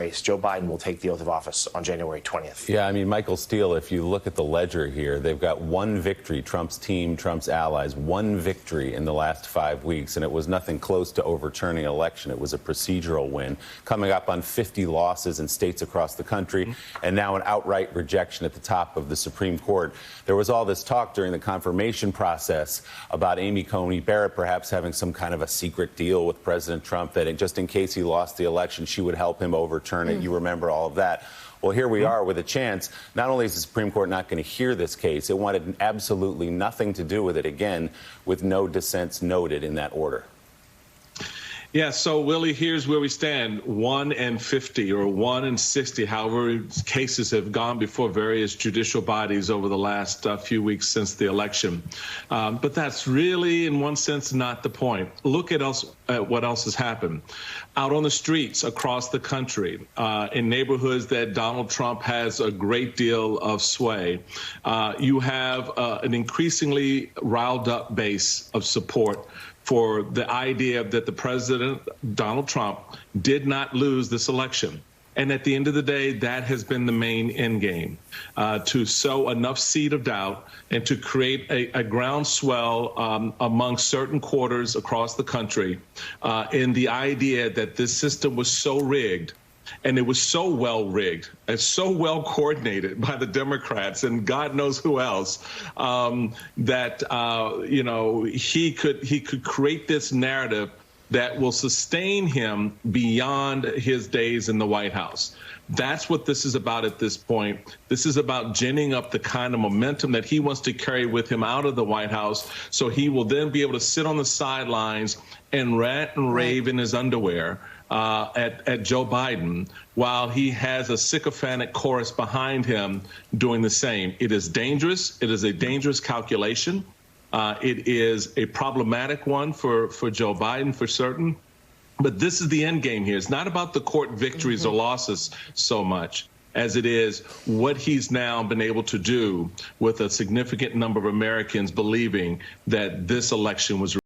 race. Joe Biden will take the oath of office on January 20th. Yeah, I mean, Michael Steele, if you look at the ledger here, they've got one victory, Trump's team, Trump's allies, one victory in the last 5 weeks, and it was nothing close to overturning an election. It was a procedural win, coming up on 50 losses in states across the country, and now an outright rejection at the top of the Supreme Court. There was all this talk during the confirmation process about Amy Coney Barrett perhaps having some kind of a secret deal with President Trump that just in case he lost the election, she would help him overturn it. You remember all of that. Well, here we are with a chance. Not only is the Supreme Court not going to hear this case, it wanted absolutely nothing to do with it, again, with no dissents noted in that order. Yeah, so, Willie, here's where we stand. 1 and 50 or 1 and 60, however cases have gone before various judicial bodies over the last few weeks since the election. But that's really, in one sense, not the point. Look at what else has happened. Out on the streets across the country, in neighborhoods that Donald Trump has a great deal of sway, you have an increasingly riled up base of support for the idea that the president, Donald Trump, did not lose this election. And at the end of the day, that has been the main end game, to sow enough seed of doubt and to create a groundswell among certain quarters across the country in the idea that this system was so rigged. And it was so well rigged and so well coordinated by the Democrats and God knows who else that he could create this narrative that will sustain him beyond his days in the White House. That's what this is about at this point. This is about ginning up the kind of momentum that he wants to carry with him out of the White House, so he will then be able to sit on the sidelines and rant and rave in his underwear at Joe Biden, while he has a sycophantic chorus behind him doing the same. It is dangerous. It is a dangerous calculation. It is a problematic one for Joe Biden, for certain. But this is the end game here. It's not about the court victories or losses so much as it is what he's now been able to do with a significant number of Americans believing that this election was